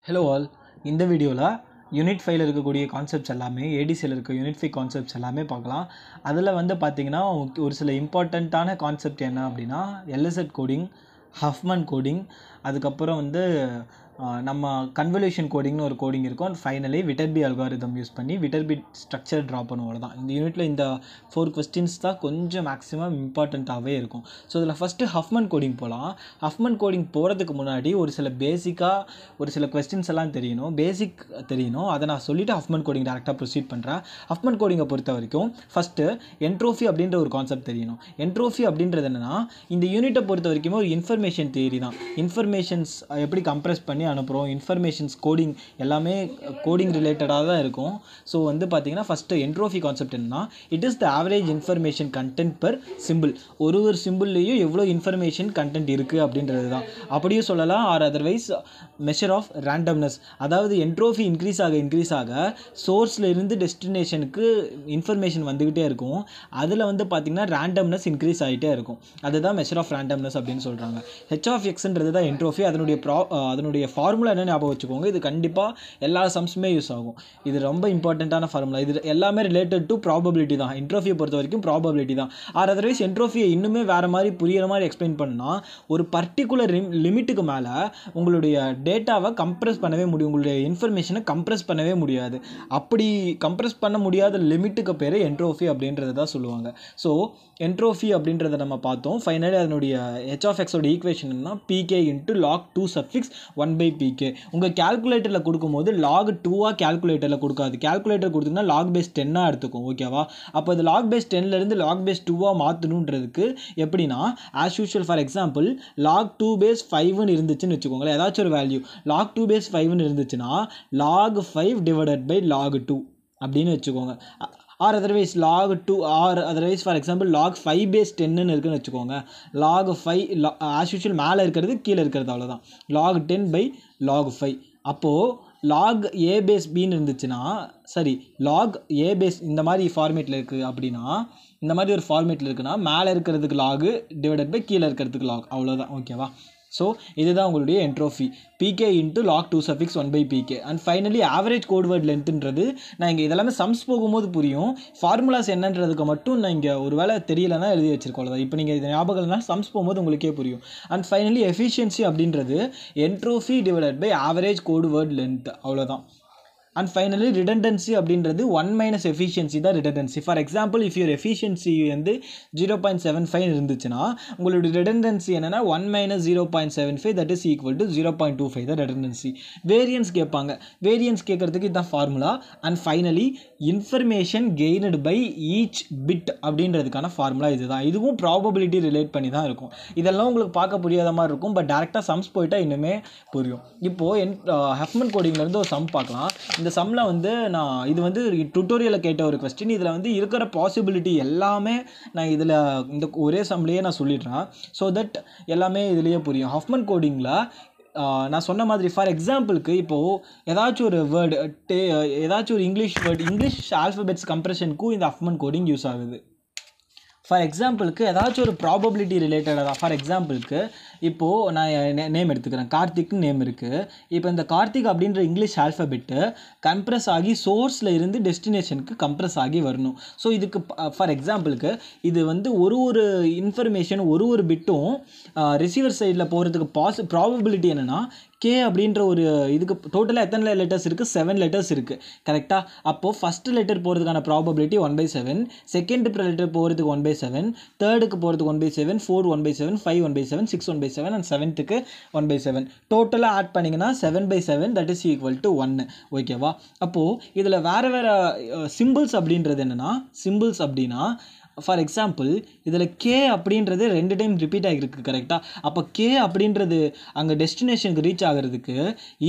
Hello all. இந்த வீடியோவில் unit 5ல் இருக்கக்கூடிய கான்செப்ட்ஸ் எல்லாமே ஏடிசியில் இருக்க யூனிட் 5 கான்செப்ட்ஸ் எல்லாமே பார்க்கலாம். அதில் வந்து பார்த்திங்கன்னா ஒரு சில இம்பார்ட்டண்ட்டான கான்செப்ட் என்ன அப்படின்னா எல்எஸ்எட் கோடிங், ஹஃப்மன் கோடிங், அதுக்கப்புறம் வந்து நம்ம கன்வல்யூஷன் கோடிங்னு ஒரு கோடிங் இருக்கும். And finally Viterbi algorithm use பண்ணி விட்டர்பி ஸ்ட்ரக்சர் ட்ரா பண்ணுவோம். தான் இந்த யூனிட்டில் இந்த 4 கொஸ்டின்ஸ் தான் கொஞ்சம் மேக்ஸிமம் இம்பார்ட்டண்ட்டாகவே இருக்கும். ஸோ இதில் ஃபஸ்ட்டு ஹஃப்மன் கோடிங் போகலாம். ஹஃப்மன் கோடிங் போகிறதுக்கு முன்னாடி ஒரு சில ஒரு சில கொஸ்டின்ஸ் எல்லாம் பேசிக் தெரியணும். அதை நான் சொல்லிவிட்டு ஹஃப்மன் கோடிங் டேரெக்டாக ப்ரொசீட் பண்ணுறேன். ஹஃப்மன் கோடிங்கை பொறுத்த வரைக்கும் ஃபஸ்ட்டு என்ட்ரோஃபி அப்படின்ற ஒரு கான்செப்ட் தெரியணும். என்ட்ரோஃபி அப்படின்றது என்னென்னா, இந்த யூனிட்டை பொறுத்த வரைக்கும் ஒரு இன்ஃபர்மேஷன் தியரி தான். இன்ஃபர்மேஷன்ஸ் எப்படி கம்ப்ரெஸ் பண்ணி அனுப்புகிறோம், இன்ஃபர்மேஷன்ஸ் கோடிங் எல்லாமே கோடிங் ரிலேட்டடாக தான் இருக்கும். ஸோ வந்து பார்த்திங்கன்னா ஃபஸ்ட்டு என்ட்ரோஃபி கான்செப்ட் என்னன்னா, it is the average information content per simple. ஒரு இம்பிள்லேயும் எவ்வளோ இன்ஃபர்மேஷன் கண்டென்ட் இருக்குது அப்படின்றது தான். அப்படியே சொல்லலாம். Or otherwise measure of randomness. அதாவது என்ட்ரோஃபி இன்க்ரீஸ் ஆக சோர்ஸில் இருந்து டெஸ்டினேஷனுக்கு இன்ஃபர்மேஷன் வந்துக்கிட்டே இருக்கும். அதில் வந்து பார்த்திங்கன்னா ரேண்டம்னஸ் இன்க்ரீஸ் ஆகிட்டே இருக்கும். அதுதான் மெஷர் ஆஃப் ரேண்டம்னஸ் அப்படின்னு சொல்கிறாங்க. ஹெச் ஆஃப் எக்ஸ்ன்றது தான் என்ட்ரோஃபி. அதனுடைய ஃபார்முலா என்ன ஞாபகம் வச்சுக்கோங்க. இது கண்டிப்பாக எல்லா சம்ஸுமே யூஸ் ஆகும். இது ரொம்ப இம்பார்ட்டண்ட்டான ஃபார்முலா. இது எல்லாமே ரிலேட்டட் டு ப்ராபபிலிட்டி தான். என்ட்ரோஃபியை பொறுத்த வரைக்கும் ப்ராபபிலிட்டி தான். ஆர் அதர்வைஸ் என்ட்ரோஃபியை இன்னுமே வேறு மாதிரி புரிகிற மாதிரி எக்ஸ்பிளைன் பண்ணால், ஒரு பர்டிகுலர் லிமிட்டுக்கு மேலே உங்களுடைய டேட்டாவை கம்ப்ரெஸ் பண்ணவே முடியும், உங்களுடைய இன்ஃபர்மேஷனை கம்ப்ரெஸ் பண்ணவே முடியாது. அப்படி கம்ப்ரெஸ் பண்ண முடியாத லிமிட்டுக்கு பேர் என்ட்ரோஃபி அப்படின்றத தான் சொல்லுவாங்க. ஸோ என்ட்ரோஃபி அப்படின்றத நம்ம பார்த்தோம். ஃபைனலி அதனுடைய ஹெச் ஆஃப் எக்ஸோட ஈக்குவேஷன் என்ன, PK into log 2 suffix 1/pk. உங்கள் கேல்குலேட்டரில் கொடுக்கும்போது லாக் 2 கேல்குலேட்டரில் கொடுக்காது. கேல்குலேட்டர் கொடுத்தீங்கன்னா லாக் பேஸ் 10 எடுத்துக்கும். ஓகேவா? அப்போ இது லாக் பேஸ் 10லேருந்து லாக் பேஸ் 2 மாற்றணுன்றதுக்கு எப்படின்னா, as usual for example log 2 base 5ன்னு இருந்துச்சுன்னு வச்சுக்கோங்களேன். ஏதாச்சும் ஒரு வேல்யூ லாக் 2 பேஸ் 5ன்னு இருந்துச்சுன்னா லாக் 5 டிவைடட் பை லாக் 2 அப்படின்னு வச்சுக்கோங்க. Or otherwise log 2 or otherwise for example log 5 base 10ன்னு இருக்குன்னு வச்சுக்கோங்க. லாக் 5 ஆஸ் யூஷுவல் மேலே இருக்கிறது கீழே இருக்கிறது, அவ்வளோதான். Log 10 by log 5. அப்போது லாக் ஏ பேஸ் பின்னு இருந்துச்சுன்னா, சரி லாக் ஏ பேஸ் இந்த மாதிரி ஃபார்மேட்டில் இருக்குது அப்படின்னா, இந்த மாதிரி ஒரு ஃபார்மேட்டில் இருக்குன்னா மேலே இருக்கிறதுக்கு லாகு டிவைடட் பை கீழே இருக்கிறதுக்கு லாக், அவ்வளோதான். ஓகேவா? ஸோ இதுதான் உங்களுடைய entropy, pk into log 2 suffix 1/pk. And finally average code word லென்த்துன்றது நான் இங்கே இதெல்லாமே சம்ஸ் போகும்போது புரியும். ஃபார்முலாஸ் என்னன்றதுக்கு மட்டும் நான் இங்கே ஒரு வேளை தெரியலைன்னா எழுதி வச்சிருக்கோம். இப்போ நீங்கள் இது ஞாபகம் இல்லைனா சம்ஸ் போகும்போது உங்களுக்கே புரியும். அண்ட் ஃபைனலி எஃபிஷியன்சி அப்படின்றது entropy divided by average code word length, அவ்வளோதான். அண்ட் ஃபைனலி ரிடண்டன்சி அப்படின்றது 1 மைனஸ் எஃபிஷியன்சி தான் redundancy. For example if your efficiency வந்து 0.75 இருந்துச்சுன்னா உங்களுடைய ரிடண்டன்சி என்னென்னா 1 minus 0.75 that is equal to 0.25 தான் ரிடண்டன்சி. வேரியன்ஸ் கேட்பாங்க. வேரியன்ஸ் கேட்குறதுக்கு இதுதான் formula. And finally information gained by each bit அப்படின்றதுக்கான ஃபார்முலா இதுதான். இதுவும் ப்ராபபிலிட்டி ரிலேட் பண்ணி தான் இருக்கும். இதெல்லாம் உங்களுக்கு பார்க்க புரியாத மாதிரி இருக்கும், பட் டேரெக்டாக சம்ஸ் போயிட்டால் இன்னுமே புரியும். இப்போது ஹஃப்மன் கோடிங்லேருந்து ஒரு சம் பார்க்கலாம். இந்த சம்மில் வந்து இது வந்து டுட்டோரியலில் கேட்ட ஒரு கொஸ்டின். இதில் வந்து இருக்கிற பாசிபிலிட்டி எல்லாமே நான் இதில் இந்த ஒரே சம்லேயே நான் சொல்லிடுறேன். ஸோ தட் எல்லாமே இதுலேயே புரியும். ஹஃப்மன் கோடிங்கில் நான் சொன்ன மாதிரி ஃபார் எக்ஸாம்பிளுக்கு இப்போது ஏதாச்சும் ஒரு வேர்டு ஏதாச்சும் ஒரு இங்கிலீஷ் வேர்டு, இங்கிலீஷ் ஆல்ஃபபெட்ஸ் கம்ப்ரெஷனுக்கும் இந்த ஹஃப்மன் கோடிங் யூஸ் ஆகுது. ஃபார் எக்ஸாம்பிளுக்கு ஏதாச்சும் ஒரு ப்ராபபிலிட்டி ரிலேட்டடாக தான். ஃபார் எக்ஸாம்பிளுக்கு இப்போது நான் நேம் எடுத்துக்கிறேன். கார்த்திக்னு நேம் இருக்குது. இப்போ இந்த கார்த்திக் அப்படின்ற இங்கிலீஷ் ஆல்ஃபபெட்டு கம்ப்ரெஸ் ஆகி சோர்ஸில் இருந்து டெஸ்டினேஷனுக்கு கம்ப்ரெஸ் ஆகி வரணும். ஸோ இதுக்கு ஃபார் எக்ஸாம்பிளுக்கு இது வந்து ஒரு இன்ஃபர்மேஷன் ஒரு பிட்டும் ரிசீவர் சைடில் போகிறதுக்கு ப்ராபபிலிட்டி என்னென்னா, கே அப்படின்ற ஒரு இதுக்கு டோட்டலாக எத்தனை லெட்டர்ஸ் இருக்குது? 7 லெட்டர்ஸ் இருக்குது. கரெக்டாக? அப்போது ஃபஸ்ட்டு லெட்டர் போகிறதுக்கான ப்ராபபிலிட்டி 1/7, செகண்ட் லெட்டர் போகிறதுக்கு 1/7, தேர்டுக்கு போகிறதுக்கு 1/7, 4 1/7, 5 1/7, 6 1/7 அண்ட் 7க்கு 1/7. டோட்டலாக ஆட் பண்ணிங்கன்னா 7/7 தட் இஸ் ஈக்குவல் டு 1. ஓகேவா? அப்போது இதில் வேறு சிம்பிள்ஸ் அப்படின்றது என்னென்னா, சிம்பிள்ஸ் அப்படின்னா ஃபார் எக்ஸாம்பிள் இதில் கே அப்படின்றது 2 டைம் ரிப்பீட் ஆகிருக்கு. கரெக்டாக? அப்போ கே அப்படின்றது அங்கே டெஸ்டினேஷனுக்கு ரீச் ஆகிறதுக்கு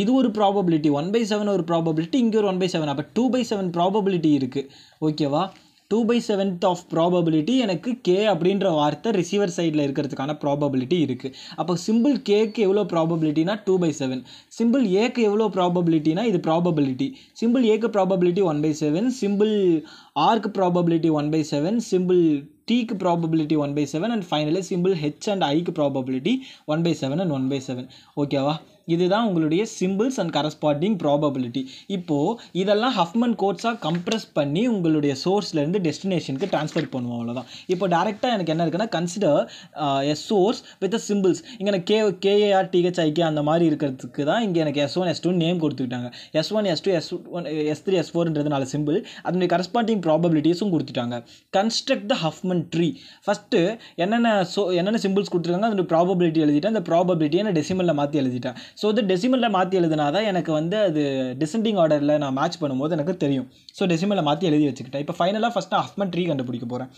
இது ஒரு ப்ராபபிலிட்டி, 1/7 ஒரு ப்ராபபிலிட்டி, இங்கே ஒரு 1/7, அப்போ 2/7 ப்ராபபிலிட்டி இருக்குது. ஓகேவா? 2/7 ஆஃப் ப்ராபபிலிட்டி எனக்கு கே அப்படின்ற வார்த்தை ரிசீவர் சைடில் இருக்கிறதுக்கான ப்ராபபிலிட்டி இருக்குது. அப்போ சிம்பிள் கேக்கு எவ்வளோ ப்ராபபிலிட்டினா 2/7, சிம்பிள் ஏக்கு எவ்வளோ ப்ராபபிலிட்டினா இது ப்ராபபிலிட்டி. சிம்பிள் ஏக்கு ப்ராபபிலிட்டி 1/7, சிம்பிள் ஆர்க்கு ப்ராபபிலிட்டி 1/7, சிம்பிள் டீக்கு probability 1/7 and finally simple H and ஐக்கு ப்ராபபிலிட்டி 1/7 அண்ட் 1/7. ஓகேவா? இதுதான் உங்களுடைய சிம்பிள்ஸ் அண்ட் கரஸ்பாண்டிங் ப்ராபபிலிட்டி. இப்போது இதெல்லாம் ஹஃப்மன் கோட்ஸாக கம்ப்ரெஸ் பண்ணி உங்களுடைய சோர்ஸ்லேருந்து டெஸ்டினேஷனுக்கு ட்ரான்ஸ்ஃபர் பண்ணுவோம், அவ்வளோதான். இப்போ டேரெக்டாக எனக்கு என்ன இருக்குன்னா, consider a source with a symbols. இங்கே எனக்கு கேஏஆர் டிஹெச்ஐகே அந்த மாதிரி இருக்கிறதுக்கு தான் இங்கே எனக்கு S1 S2 நேம் கொடுத்துக்கிட்டாங்க. S1 S2 S1 S3 S4ன்றது 4 சிம்பிள், அதனுடைய கரஸ்பாண்டிங் ப்ராபபிலிட்டிஸும் கொடுத்துட்டாங்க. Construct the Huffman tree. First என்னென்ன சிம்பிள்ஸ் கொடுத்துருக்காங்க அதனுடைய ப்ராபபிலிட்டி எழுதிட்டேன். அந்த ப்ராபபிலிட்டியை நான் டெசிமலில் மாற்றி எழுதிட்டேன். ஸோ இது டெசிமலில் மாற்றி எழுதினா தான் எனக்கு வந்து அது டிசெண்டிங் ஆர்டரில் நான் மேட்ச் பண்ணும்போது எனக்கு தெரியும். ஸோ டெசிமலில் மாற்றி எழுதி வச்சுக்கிட்டேன். இப்போ ஃபைனலாக ஃபஸ்ட் நான் ஹஃப்மன் ட்ரீ கண்டுபிடிக்க போகிறேன்.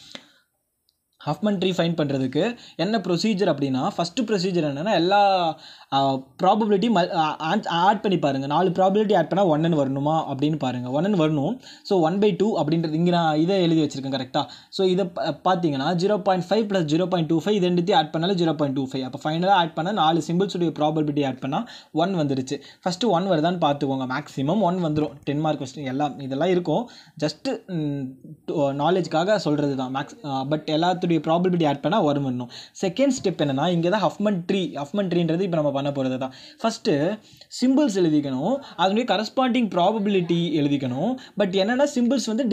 ஹஃப்மன் ட்ரீ ஃபைண்ட் பண்ணுறதுக்கு என்ன ப்ரொசீஜர் அப்படின்னா, ஃபஸ்ட்டு ப்ரொசீஜர் என்னென்னா, எல்லா ப்ராபபிலிட்டி ஆட் பண்ணி பாருங்கள். 4 ப்ராபபிலிட்டி ஆட் பண்ணால் 1 வரணுமா அப்படின்னு பாருங்கள். 1 வரணும். ஸோ 1/2 அப்படின்றது இங்கே நான் இதை எழுதி வச்சுருக்கேன் கரெக்டாக. ஸோ இதை பார்த்தீங்கன்னா 0.5 + 0.25 இது ரெண்டுத்தையும் ஆட் பண்ணாலும் 0.25. அப்போ ஃபைனலாக ஆட் பண்ணால் 4 சிம்பிள்ஸுடைய ப்ராபபிலிட்டி ஆட் பண்ணால் 1 வந்துருச்சு. ஃபஸ்ட்டு 1 வருதான்னு பார்த்துக்கோங்க. மேக்ஸிமம் 1 வந்துடும். 10 மார்க் கொஸ்டின் எல்லாம் இதெல்லாம் இருக்கும். ஜஸ்ட்டு நாலேஜ்க்காக சொல்கிறது தான். பட் எல்லாத்துடைய ப்ராபபிலிட்டி ஆட் பண்ணால் வரணும். செகண்ட் ஸ்டெப் என்னென்னா, இங்கே தான் ஹஃப்மன் ட்ரீன்றது இப்போ நம்ம பண்ண போகிறது தான். ஃபஸ்ட்டு சிம்பிள்ஸ் எழுதிக்கணும், அதனுடைய கரஸ்பாண்டிங் ப்ராபபிலிட்டி எழுதிக்கணும். பட் என்னென்னா சிம்பிள்ஸ் வந்து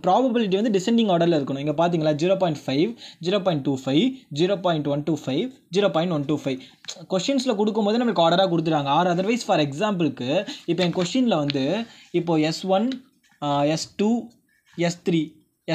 ப்ராபபிலிட்டி வந்து டிசெண்டிங் ஆர்டரில் இருக்கணும். இங்கே பார்த்தீங்களா 0.5 0.25 0.125 0.125 கொஷின்ஸில் கொடுக்கும்போது நம்மளுக்கு ஆர்டராக கொடுத்துட்டாங்க. அதர்வைஸ் ஃபார் எக்ஸாம்பிளுக்கு இப்போ என் கொஷினில் வந்து இப்போது S1 S2 S3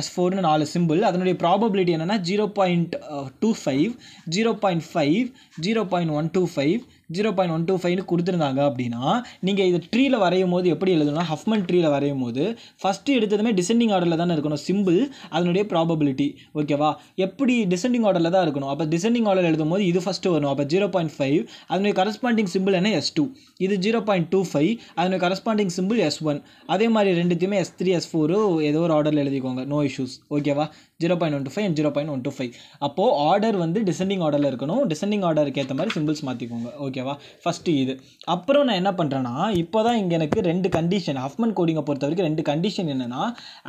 S4ன்னு 4 சிம்பிள், அதனுடைய ப்ராபபிலிட்டி என்னென்னா 0.25 0.5 0.125 0.125ன்னு கொடுத்துருந்தாங்க. அப்படின்னா நீங்கள் இதை ட்ரீயில் வரையும் போது எப்படி எழுதணும்னா, ஹஃப்மன் ட்ரீயில் வரையும் போது ஃபஸ்ட்டு எடுத்ததுமே டிசெண்டிங் ஆர்டரில் தானே இருக்கணும் சிம்பிள், அதனுடைய ப்ராபபிலிட்டி. ஓகேவா? எப்படி டிசெண்டிங் ஆர்டரில் தான் இருக்கணும். அப்போ டிசெண்டிங் ஆர்டர் எழுதும் போது இது ஃபஸ்ட்டு வரும். அப்போ 0.5 அதனுடைய கரஸ்பாண்டிங் சிம்பிள் என்ன S2, இது 0.25 அதனுடைய கரஸ்பாண்டிங் சிம்பிள் S1. அதே மாதிரி ரெண்டுத்தையுமே S3 S4 ஏதோ ஒரு ஆர்டரில் எழுதிக்கோங்க, நோ இஷ்யூஸ். ஓகேவா? 0.125 and 0.125. அப்போது ஆர்டர் வந்து டிசெண்டிங் ஆர்டரில் இருக்கணும். டிசெண்டிங் ஆர்டருக்கு ஏற்ற மாதிரி சிம்பிள்ஸ் மாற்றிக்கோங்க. ஓகேவா? ஃபஸ்ட்டு இது. அப்புறம் நான் என்ன பண்ணுறேன்னா, இப்போ தான் இங்கே எனக்கு 2 கண்டிஷன், ஹஃப்மன் கோடிங்கை பொறுத்த வரைக்கும் 2 கண்டிஷன் என்னென்னா,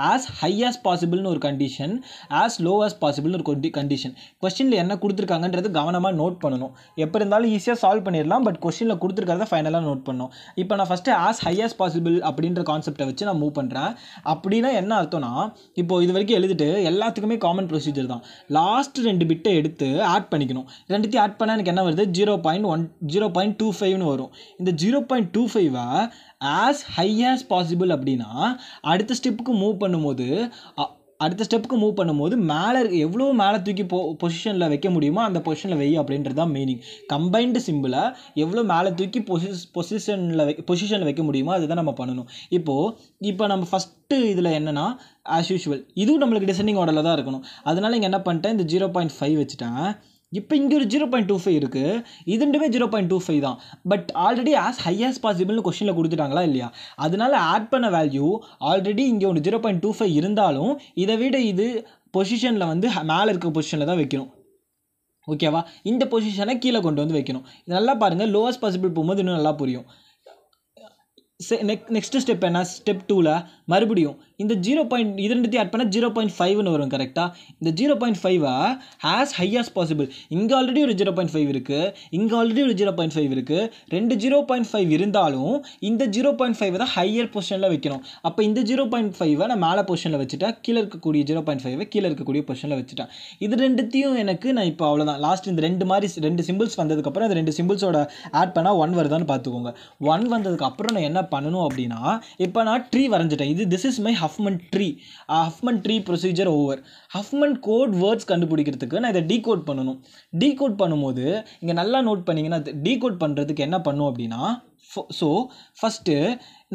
ஆஸ் ஹை ஆஸ் பாசிபிள்னு ஒரு கண்டிஷன், ஆஸ் லோ ஆஸ் பாசிபிள்னு ஒரு கண்டிஷன். கொஸ்டினில் என்ன கொடுத்துருக்காங்கன்றது கவனமாக நோட் பண்ணணும். எப்போ இருந்தாலும் ஈஸியாக சால்வ் பண்ணிடலாம், பட் கொஸ்டினில் கொடுத்துருக்கிறத ஃபைனலாக நோட் பண்ணணும். இப்போ நான் first as high as possible அப்படின்ற கான்செப்டை வச்சு நான் மூவ் பண்ணுறேன். அப்படின்னா என்ன அர்த்தம்னா, இப்போ இது வரைக்கும் எழுதிட்டு எல்லாத்துக்குமே காமன் ப்ரொசீஜர் தான். லாஸ்ட் 2 பிட்டை எடுத்து ஆட் பண்ணிக்கணும். ரெண்டுத்தையும் ஆட் பண்ணால் எனக்கு என்ன வருது, 0.25ன்னு வரும். இந்த 0.25 ஆஸ் ஹை ஆஸ் பாசிபிள் அப்படின்னா அடுத்த ஸ்டெப்புக்கு மூவ் பண்ணும்போது மேலே எவ்வளோ மேலே தூக்கி பொசிஷனில் வைக்க முடியுமோ அந்த பொசிஷனில் வை அப்படின்றது தான் மீனிங். கம்பைன்டு சிம்பிளை எவ்வளோ மேலே தூக்கி பொசிஷனில் வைக்க முடியுமோ அதுதான் நம்ம பண்ணணும். இப்போ நம்ம ஃபஸ்ட்டு இதில் என்னென்னா, ஆஸ் யூஷுவல் இதுவும் நம்மளுக்கு டிசெண்டிங் ஆர்டரில் தான் இருக்கணும். அதனால் இங்கே என்ன பண்ணிட்டேன், இந்த 0.5 வச்சுட்டேன். இப்போ இங்கே ஒரு 0.25 இருக்குது, இது ரெண்டுமே 0.25 தான். But already as high as பாசிபிள்னு கொஸ்டினில் கொடுத்துட்டாங்களா இல்லையா, அதனால் ஆட் பண்ண வேல்யூ ஆல்ரெடி இங்கே ஒரு 0.25 இருந்தாலும் இதை விட இது பொசிஷனில் வந்து மேலே இருக்க பொசிஷனில் தான் வைக்கணும். ஓகேவா? இந்த பொசிஷனை கீழே கொண்டு வந்து வைக்கணும். இது நல்லா பாருங்கள், லோவஸ்ட் பாசிபிள் போகும்போது இன்னும் நல்லா புரியும். நெக்ஸ்ட் ஸ்டெப் என்ன, ஸ்டெப் 2ல் மறுபடியும் இந்த 0. இது ரெண்டுத்தையும் ஆட் பண்ணால் 0.5ன்னு வரும் கரெக்டாக. இந்த 0.5 ஆஸ் ஹை ஆஸ் பாசிபிள், இங்கே ஆல்ரெடி ஒரு 0.5 இருக்குது, இங்கே ஆல்ரெடி ஒரு 0.5 இருக்குது. 2 0.5 இருந்தாலும் இந்த 0.5 தான் ஹையர் பொசிஷனில் வைக்கணும். அப்போ இந்த 0.5 நான் மேலே பொசிஷனில் வச்சுட்டேன், கீழே இருக்கக்கூடிய 0.5 கீழே இருக்கக்கூடிய பொசிஷனில் வச்சுட்டேன். இது ரெண்டுத்தையும் நான் இப்போ அவ்வளோதான். லாஸ்ட் இந்த 2 சிம்பிள்ஸ் வந்ததுக்கப்புறம் அந்த 2 சிம்பிள்ஸோட ஆட் பண்ணால் 1 வருதான்னு பார்த்துக்கோங்க. 1 வந்ததுக்கப்புறம் நான் என்ன பண்ணணும் அப்படின்னா, இப்போ நான் ட்ரீ வரைஞ்சிட்டேன். This is my Huffman tree procedure over. Huffman code words கண்டுபிடிக்கிறதுக்கு நான் இதை டீகோட் பண்ணணும். டீகோட் பண்ணும்போது இங்கே நல்லா நோட் பண்ணிங்கன்னா, டீகோட் பண்ணுறதுக்கு என்ன பண்ணும் அப்படின்னா, ஸோ ஃபஸ்ட்டு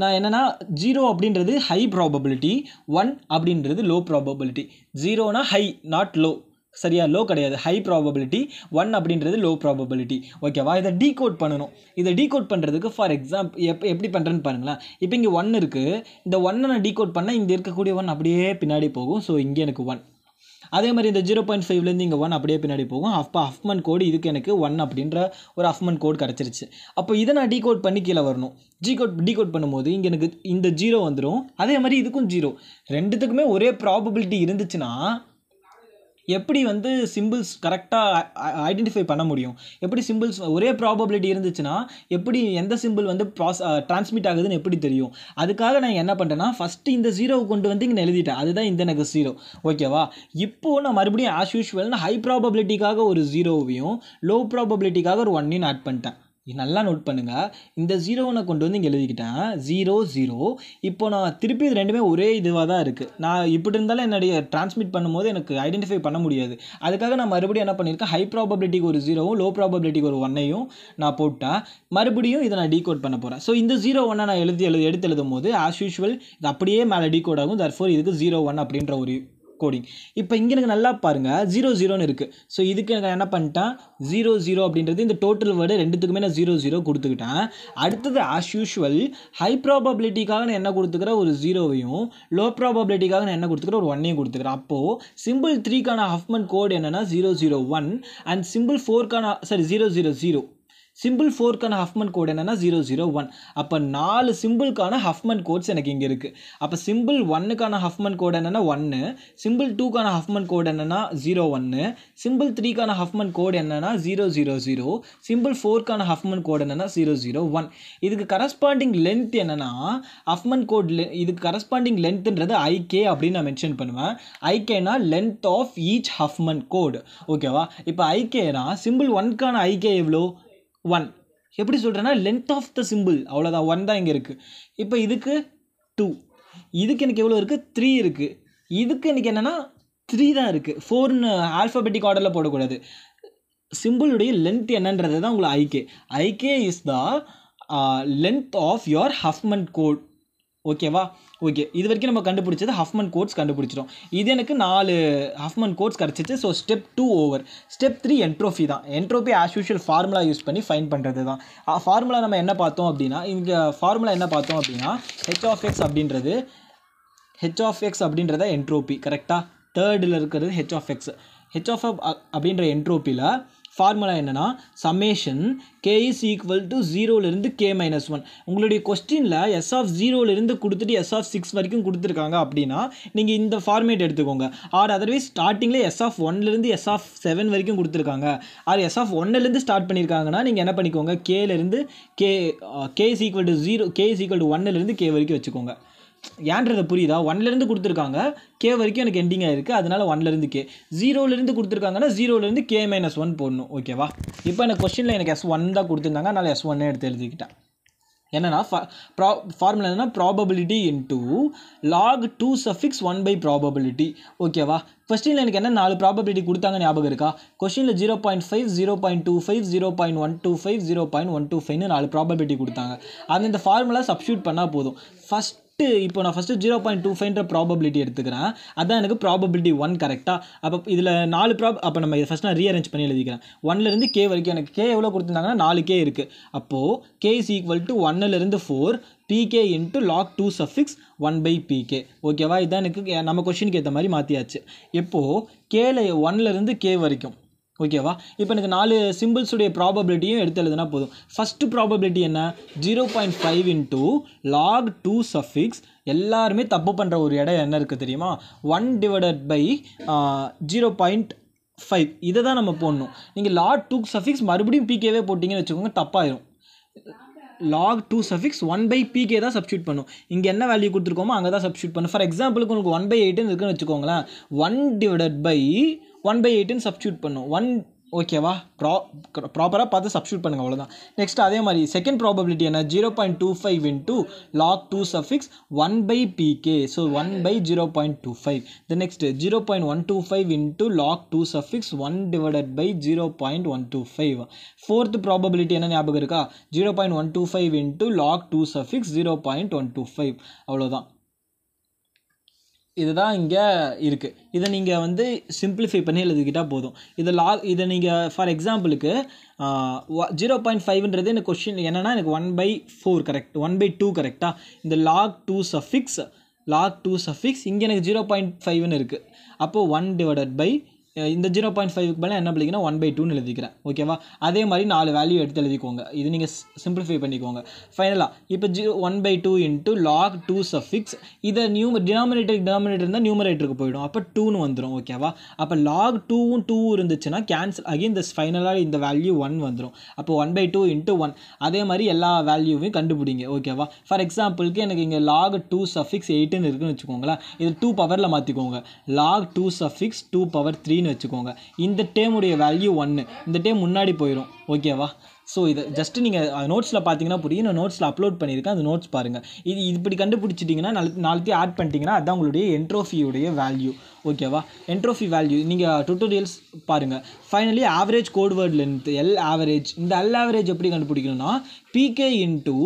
நான் என்னென்னா 0 அப்படின்றது ஹை ப்ராபபிலிட்டி, 1 அப்படின்றது லோ ப்ராபபிலிட்டி. 0னா ஹை, நாட் லோ. சரியா? லோ கிடையாது, ஹை ப்ராபபிலிட்டி. 1 அப்படின்றது லோ ப்ராபபிலிட்டி. ஓகேவா? இதை டீகோட் பண்ணணும். இதை டீகோட் பண்ணுறதுக்கு ஃபார் எக்ஸாம்பிள் எப்படி பண்ணுறேன்னு பாருங்களேன். இப்போ இங்கே 1 இருக்குது, இந்த 1 நான் டீகோட் பண்ணால் இங்கே இருக்கக்கூடிய 1 அப்படியே பின்னாடி போகும். ஸோ இங்கே எனக்கு 1. அதே மாதிரி இந்த 0.5லேருந்து இங்கே 1 அப்படியே பின்னாடி போகும். அப்போ ஹஃப்மன் கோடு இதுக்கு எனக்கு 1 அப்படின்ற ஒரு ஹஃப்மன் கோடு கிடச்சிருச்சு. அப்போ இதை நான் டீகோட் பண்ணி கீழே வரணும். டீகோட் பண்ணும்போது இங்கே எனக்கு இந்த 0 வந்துடும். அதே மாதிரி இதுக்கும் 0. ரெண்டுத்துக்குமே ஒரே ப்ராபபிலிட்டி இருந்துச்சுன்னா எப்படி வந்து சிம்பிள்ஸ் கரெக்டாக ஐடென்டிஃபை பண்ண முடியும்? எப்படி சிம்பிள்ஸ் ஒரே ப்ராபபிலிட்டி இருந்துச்சுன்னா எப்படி எந்த சிம்பிள் வந்து டிரான்ஸ்மிட் ஆகுதுன்னு எப்படி தெரியும்? அதுக்காக நான் என்ன பண்ணுறேன்னா ஃபஸ்ட்டு இந்த ஜீரோவை கொண்டு வந்து இங்கே எழுதிட்டேன். அதுதான் இந்த எனக்கு ஜீரோ. ஓகேவா? இப்போது நான் மறுபடியும் ஆஸ் யூஷுவல்னு ஹை ப்ராபபிலிட்டிக்காக ஒரு ஜீரோவையும் லோ ப்ராபபிலிட்டிக்காக ஒரு 1 ஆட் பண்ணிட்டேன். நல்லா நோட் பண்ணுங்கள். இந்த ஜீரோவை நான் கொண்டு வந்து இங்கே எழுதிக்கிட்டேன். 0 0. இப்போ நான் திருப்பி இது ரெண்டுமே ஒரே இதுவாக தான் இருக்குது. நான் இப்படி இருந்தாலும் என்னுடைய டிரான்ஸ்மிட் பண்ணும்போது எனக்கு ஐடென்டிஃபை பண்ண முடியாது. அதுக்காக நான் மறுபடியும் என்ன பண்ணியிருக்கேன், ஹை ப்ராபபிலிட்டிக்கு ஒரு 0வும் லோ ப்ராபபிலிட்டிக்கு ஒரு 1ஐயும் நான் போட்டேன். மறுபடியும் இதை நான் டீகோட் பண்ண போகிறேன். ஸோ இந்த 0 1 நான் எடுத்து எழுதும் போது ஆஸ் யூஷுவல் இது அப்படியே மேலே டீகோட் ஆகும். தர்ஃபோர் இதுக்கு 0 1 அப்படின்ற ஒரு கோடிங். இப்போ இங்கே எனக்கு நல்லா பாருங்கள் 0 0ன்னு இருக்குது. ஸோ இதுக்கு எனக்கு என்ன பண்ணிட்டேன், 0 0 அப்படின்றது இந்த டோட்டல் வேர்டு ரெண்டுத்துக்குமே நான் 0 0 கொடுத்துக்கிட்டேன். அடுத்தது ஆஸ் யூஷுவல் ஹை ப்ராபபிலிட்டிக்காக நான் என்ன கொடுத்துக்கிறேன், ஒரு 0வையும் லோ ப்ராபபிலிட்டிக்காக நான் என்ன கொடுத்துக்கிறேன், ஒரு 1ஐயும் கொடுத்துக்கிறேன். அப்போது சிம்பிள் 3க்கான ஹஃப்மன் கோட் என்னென்னா 0 0 1 அண்ட் சிம்பிள் 4க்கான 0 0 0. சிம்பிள் 4க்கான ஹஃப்மன் கோட் என்னென்னா 0 0 1. அப்போ 4 சிம்பிளுக்கான ஹஃப்மன் கோட்ஸ் எனக்கு இங்கே இருக்குது. அப்போ சிம்பிள் 1க்கான ஹஃப்மன் கோட் என்னென்னா 1, சிம்பிள் 2க்கான ஹஃப்மன் கோட் என்னென்னா 0 1, சிம்பிள் 3க்கான ஹஃப்மன் கோட் என்னென்னா 0 0 0, சிம்பிள் 4க்கான ஹஃப்மன் கோட் என்னென்னா 0 0 1. இதுக்கு கரஸ்பாண்டிங் லென்த் என்னென்னா ஹஃப்மன் கோட் இதுக்கு கரஸ்பாண்டிங் லென்த்ன்றது ஐகே அப்படின்னு நான் மென்ஷன் பண்ணுவேன். ஐகேனா லென்த் ஆஃப் ஈச் ஹஃப்மன் கோட். ஓகேவா? இப்போ ஐகேனா சிம்பிள் 1க்கான ஐகே எவ்வளோ, 1. எப்படி சொல்கிறேன்னா லென்த் ஆஃப் த சிம்பிள், அவ்வளோதான், 1 தான் இங்கே இருக்குது. இப்போ இதுக்கு 2, இதுக்கு எனக்கு எவ்வளோ இருக்குது, 3 இருக்குது. இதுக்கு எனக்கு என்னென்னா 3 தான் இருக்குது. 4ன்னு ஆல்ஃபபெட்டிக் ஆர்டரில் போடக்கூடாது. சிம்பிளுடைய லென்த் என்னன்றது தான் உங்களுக்கு ik. Ik is the length of your Huffman code. ஓகேவா? ஓகே, இது வரைக்கும் நம்ம கண்டுபிடிச்சது ஹஃப்மன் கோட்ஸ் கண்டுபிடிச்சிடும். இது எனக்கு 4 ஹஃப்மன் கோட்ஸ் கிடச்சிச்சு. So step 2 over. Step 3 entropy தான். Entropy as usual formula use பண்ணி ஃபைன் பண்ணுறது தான். ஃபார்முலா நம்ம என்ன பார்த்தோம் அப்படின்னா, இங்கே ஃபார்முலா என்ன பார்த்தோம் அப்படின்னா h(x) அப்படின்றது என்ட்ரோபி. கரெக்டாக? தேர்டில் இருக்கிறது h(x). h(f) அப்படின்ற என்ட்ரோப்பியில் ஃபார்முலா என்னென்னா summation k is equal to 0லேருந்து k minus 1. உங்களுடைய கொஸ்டினில் S(0) கொடுத்துட்டு S(6) வரைக்கும் கொடுத்துருக்காங்க அப்படின்னா நீங்கள் இந்த ஃபார்மேட் எடுத்துக்கோங்க. ஆர் அதர்வைஸ் ஸ்டார்டிங்கில் S(1)லேருந்து S(7) வரைக்கும் கொடுத்துருக்காங்க. ஆர் S(1)லேருந்து ஸ்டார்ட் பண்ணியிருக்காங்கன்னா நீங்கள் என்ன பண்ணிக்கோங்க, Kலேருந்து k is equal to 0, k is equal to 1லேருந்து k வரைக்கும் வச்சுக்கோங்க. ஏன்றதை புரியுதா? 1லேருந்து கொடுத்துருக்காங்க, k வரைக்கும் எனக்கு எண்டிங்காக இருக்குது, அதனால் 1லேருந்து k. 0லேருந்து கொடுத்துருக்காங்கன்னா 0லேருந்து k minus 1 போடணும். ஓகேவா? இப்போ எனக்கு கொஸ்டினில் எனக்கு S1 தான் கொடுத்துருந்தாங்க, அதனால் S1 எடுத்து எழுதிக்கிட்டேன். என்னென்னா ஃபார்முலா என்னென்னா probability into log 2 suffix 1 by probability. ஓகேவா? கொஸ்டினில் எனக்கு என்ன 4 ப்ராபபிலிட்டி கொடுத்தாங்க ஞாபகம் இருக்கா? கொஸ்டினில் 0.5 0.25 0.125 0.125ன்னு 4 ப்ராபபிலிட்டி கொடுத்தாங்க. அது இந்த ஃபார்முலா சப்ஸ்டியூட் பண்ணால் போதும். இப்போ நான் ஃபஸ்ட்டு 0.25ன்ற ப்ராபபிலிட்டி எடுத்துக்கிறேன். அதான் எனக்கு ப்ராபபிலிட்டி 1. கரெக்டாக? அப்போ இதில் 4 அப்போ நம்ம இதை ஃபஸ்ட் நான் ரீஅரேஞ்ச் பண்ணி எழுதிக்கிறேன். 1லேருந்து k வரைக்கும் எனக்கு k எவ்வளோ கொடுத்துருந்தாங்கன்னா 4k இருக்குது. அப்போது k is equal to 1லேருந்து 4 pk into log 2 suffix 1 by pk. ஓகேவா? இதான் எனக்கு நம்ம கொஸ்டினுக்கு ஏற்ற மாதிரி மாற்றியாச்சு. இப்போது kல 1லேருந்து k வரைக்கும். ஓகேவா? இப்போ எனக்கு 4 சிம்பிள்ஸுடைய ப்ராபபிலிட்டியும் எடுத்து எழுதுனா போதும். ஃபஸ்ட்டு ப்ராபபிலிட்டி என்ன, 0.5 into log 2 suffix. எல்லாருமே தப்பு பண்ணுற ஒரு இடம் என்ன இருக்குது தெரியுமா, 1 divided by 0.5. இதை தான் நம்ம போடணும். நீங்கள் log 2 suffix மறுபடியும் pkவே போட்டிங்கன்னு வச்சுக்கோங்க, தப்பாயிரும். log 2 suffix 1 by pk தான் சப்ஸ்டியூட் பண்ணும். இங்கே என்ன வேல்யூ கொடுத்துருக்கோமோ அங்கே தான் சப்ஸ்டியூட் பண்ணும். ஃபார் எக்ஸாம்பிளுக்கு உங்களுக்கு 1/8 இருக்குன்னு வச்சுக்கோங்களேன், 1 divided by 1/8 சப்ஸ்டியூட் பண்ணும். 1. ஓகேவா? ப்ராப்பராக பார்த்து சப்ஸ்டியூட் பண்ணுங்கள், அவ்வளோதான். நெக்ஸ்ட் அதே மாதிரி செகண்ட் ப்ராபபிலிட்டி என்ன, 0.25 into log 2 suffix 1 by pk. So 1 by 0.25. The next 0.125 into log 2 suffix 1 divided by 0.125. Fourth probability என்ன ஞாபகம் இருக்கா, 0.125 into log 2 suffix 0.125. அவ்வளோதான். இதுதான் இங்கே இருக்குது. இதை நீங்கள் வந்து சிம்பிளிஃபை பண்ணி எழுதிக்கிட்டால் போதும். இதை நீங்கள் ஃபார் எக்ஸாம்பிளுக்கு 0.5ன்றது எனக்கு கொஸ்டின் என்னென்னா எனக்கு 1/4 கரெக்ட், 1/2 கரெக்டாக. இந்த log 2 suffix இங்கே எனக்கு 0.5ன்னு இருக்குது. அப்போது 1 divided by இந்த 0.5க்கு மேலே என்ன பண்ணிக்கிறேன் 1/2ன்னு எழுதிக்கிறேன். ஓகேவா? அதே மாதிரி 4 வேல்யூ எடுத்து எழுதிக்கோங்க. இது நீங்கள் சிம்பிளிஃபை பண்ணிக்கோங்க. ஃபைனலாக இப்போ 1/2 இன்ட்டு log 2 சஃபிக்ஸ் இதை டினாமினேட்டர் இருந்தால் நியூமரேட்டருக்கு போயிடும். அப்போ 2ன்னு வந்துடும். ஓகேவா? அப்போ log 2வும் 2 இருந்துச்சுன்னா கேன்சல் ஆகி இந்த ஃபைனலாக இந்த வேல்யூ 1 வந்துடும். அப்போ 1/2 இன்ட்டு 1 அதே மாதிரி எல்லா வேல்யூவையும் கண்டுபிடிங்க. ஓகேவா? ஃபார் எக்ஸாம்பிளுக்கு எனக்கு இங்கே log 2 சஃபிக்ஸ் 8ன்னு இருக்குன்னு வச்சுக்கோங்களேன். இது 2 பவரில் மாற்றிக்கோங்க. log 2 சஃபிக்ஸ் 2 பவர் 3ன்னு வச்சுக்கோங்க. இந்த டேமுடைய வேல்யூ 1, இந்த டேம் முன்னாடி போயிடும். ஓகேவா? ஸோ இதை ஜஸ்ட்டு நீங்கள் நோட்ஸில் பார்த்தீங்கன்னா புரியும். நான் நோட்ஸில் அப்லோட் பண்ணியிருக்கேன், அந்த நோட்ஸ் பாருங்கள். இது இப்படி கண்டுபிடிச்சிட்டிங்கன்னா நாளைக்கு ஆட் பண்ணிட்டீங்கன்னா அதுதான் உங்களுடைய என்ட்ரோஃபியுடைய வேல்யூ. ஓகேவா? என்ட்ரோஃபி வேல்யூ நீங்கள் டுட்டோரியல்ஸ் பாருங்கள். Finally average code word length L average. இந்த எல் ஆவரேஜ் எப்படி கண்டுபிடிக்கணும்னா pk into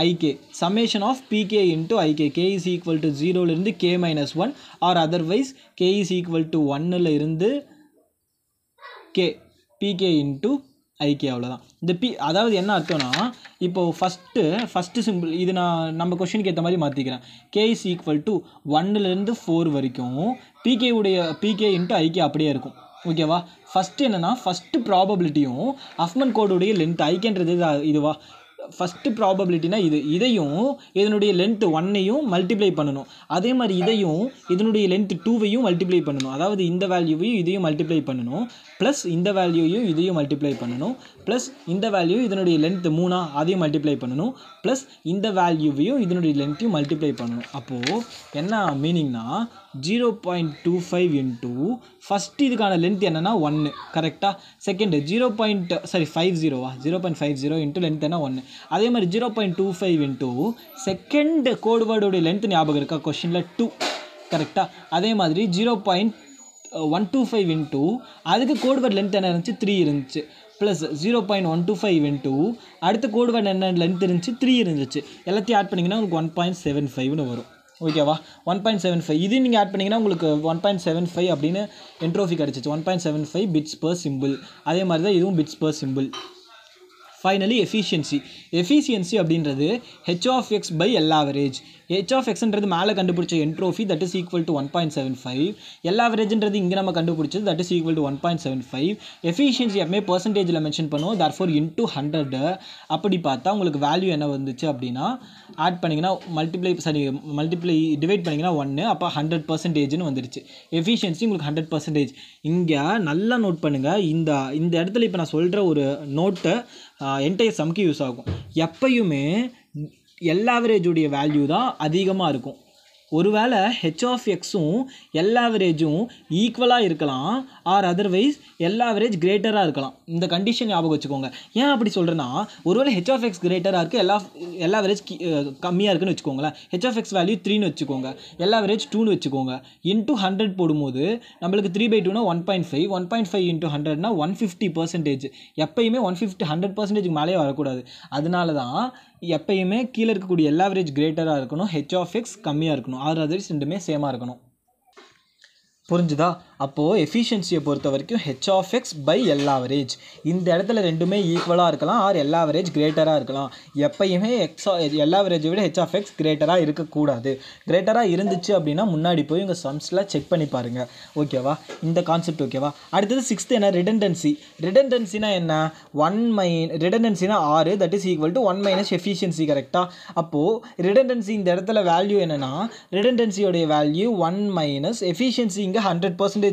ik summation of pk into ik k is equal to 0லேருந்து k minus 1 or otherwise k is equal to 1ல் இருந்து K PK into ஐகே. அவ்வளோதான். இந்த அதாவது என்ன அர்த்தம்னா இப்போது ஃபஸ்ட்டு சிம்பிள் இது நம்ம கொஷனுக்கு ஏற்ற மாதிரி மாற்றிக்கிறேன். கே இஸ் ஈக்குவல் டு 1லேருந்து 4 வரைக்கும் பிகே இன்ட்டு ஐகே அப்படியே இருக்கும். ஓகேவா? ஃபஸ்ட்டு என்னென்னா ஃபஸ்ட்டு ப்ராபபிலிட்டியும் ஹஃப்மன் கோடுடைய லென்த் ஐகேன்றது இதுவா ஃபஸ்ட்டு ப்ராபபிலிட்டினா இதையும் இதனுடைய லென்த் 1ஐயும் மல்டிப்ளை பண்ணணும். அதே மாதிரி இதனுடைய லென்த் 2வையும் மல்டிப்ளை பண்ணணும். அதாவது இந்த வேல்யூவையும் இதையும் மல்டிப்ளை பண்ணணும், ப்ளஸ் இந்த வேல்யூவையும் இதையும் மல்டிப்ளை பண்ணணும், ப்ளஸ் இந்த வேல்யூ இதனுடைய லென்த் 3 அதையும் மல்டிப்ளை பண்ணணும், ப்ளஸ் இந்த வேல்யூவையும் இதனுடைய லென்த்தையும் மல்டிப்ளை பண்ணணும். அப்போது என்ன மீனிங்னா 0.25 இன்ட்டு ஃபஸ்ட்டு இதுக்கான லென்த் என்னென்னா 1 கரெக்டாக. செகண்டு 0.50 இன்ட்டு லென்த் என்ன 1. அதே மாதிரி 0.25 இன்ட்டு செகண்ட் கோட் வேர்டோடைய லென்த் ஞாபகம் இருக்கா கொஷினில் 2 கரெக்டாக. அதே மாதிரி 0.125 இன்ட்டு அதுக்கு கோட் வேர்ட் லென்த் என்ன இருந்துச்சு 3 இருந்துச்சு, ப்ளஸ் 0.125 இன்ட்டு அடுத்த கோட் வேர்ட் என்ன லென்த் இருந்துச்சு 3 இருந்துச்சு. எல்லாத்தையும் ஆட் பண்ணிங்கன்னா உங்களுக்கு 1.75ன்னு வரும். ஓகேவா? 1.75 இது நீங்கள் ஆட் பண்ணிங்கன்னா உங்களுக்கு 1.75 அப்படின்னு என்ட்ரோஃபி கிடச்சிச்சு. 1.75 பிட்ஸ் பர் சிம்பிள். அதே மாதிரி தான் இதுவும் bits per symbol. Finally efficiency அப்படின்றது H of X by L average. H of எக்ஸ்ன்றது மேலே கண்டுபிடிச்ச entropy that is equal to 1.75. L ஆவரேஜ்ன்றது இங்கே நம்ம கண்டுபிடிச்சது that is equal to 1.75. Efficiency எப்பவுமே பர்சன்டேஜில் மென்ஷன் பண்ணுவோம். தர்ஃபோர் இன்ட்டு 100 அப்படி பார்த்தா உங்களுக்கு வேல்யூ என்ன வந்துச்சு அப்படின்னா ஆட் பண்ணிங்கன்னா டிவைட் பண்ணிங்கன்னா 1, அப்போ 100%ன்னு வந்துடுச்சு. எஃபிஷியன்சி உங்களுக்கு 100%. இங்கே நல்லா நோட் பண்ணுங்கள். இந்த இடத்துல இப்போ நான் சொல்கிற ஒரு நோட்டை என்டையர் சம்க்கு யூஸ் ஆகும். எப்பயுமே எல் ஆவரேஜுடைய வேல்யூ தான் அதிகமாக இருக்கும். ஒருவேளை ஹெச் ஆஃப் எக்ஸும் எல் ஆவரேஜும் ஈக்குவலாக இருக்கலாம், ஆர் அதர்வைஸ் எல் ஆவரேஜ் கிரேட்டராக இருக்கலாம். இந்த கண்டிஷன் ஞாபகம் வச்சுக்கோங்க. ஏன் அப்படி சொல்கிறேன்னா ஒருவேளை ஹெச் ஆஃப் எக்ஸ் கிரேட்டராக இருக்குது, எல் ஆவரேஜ் கம்மியாக இருக்குன்னு வச்சுக்கோங்களேன். ஹெச் ஆஃப் எக்ஸ் வேல்யூ 3ன்னு வச்சுக்கோங்க, எல் ஆவரேஜ் 2ன்னு வச்சுக்கோங்க. இன்ட்டு 100 போடும்போது நம்மளுக்கு 3/2னா 1.5 இன்ட்டு 100னா 150%. எப்பயுமே 100%க்கு மேலே வரக்கூடாது. அதனால தான் எப்பயுமே கீழே இருக்கக்கூடிய எல் ஆவரேஜ் கிரேட்டராக இருக்கணும், ஹெச் ஆஃப் எக்ஸ் கம்மியாக இருக்கணும், அதர்ஸ் ரெண்டுமே சேமாக இருக்கணும். புரிஞ்சுதா? அப்போது எஃபிஷியன்சியை பொறுத்த வரைக்கும் H of X by L average இந்த இடத்துல ரெண்டுமே ஈக்குவலாக இருக்கலாம், ஆர் எல் ஆவரேஜ் கிரேட்டராக இருக்கலாம். எப்பயுமே எல் ஆவரேஜை விட ஹெச் ஆஃப் எக்ஸ் கிரேட்டராக இருக்கக்கூடாது. கிரேட்டராக இருந்துச்சு அப்படின்னா முன்னாடி போய் உங்கள் சம்ஸில் செக் பண்ணி பாருங்கள். ஓகேவா? இந்த கான்செப்ட் ஓகேவா? அடுத்தது 6th என்ன ரிடண்டன்சினா என்ன? ரிடண்டன்சினா 6 that is equal to 1 minus efficiency. கரெக்டாக? அப்போது ரிடண்டன்சி இந்த இடத்துல வேல்யூ என்னென்னா ரிடண்டன்சியோடைய வேல்யூ 1 மைனஸ் எஃபிஷியன்சி இங்கே 100%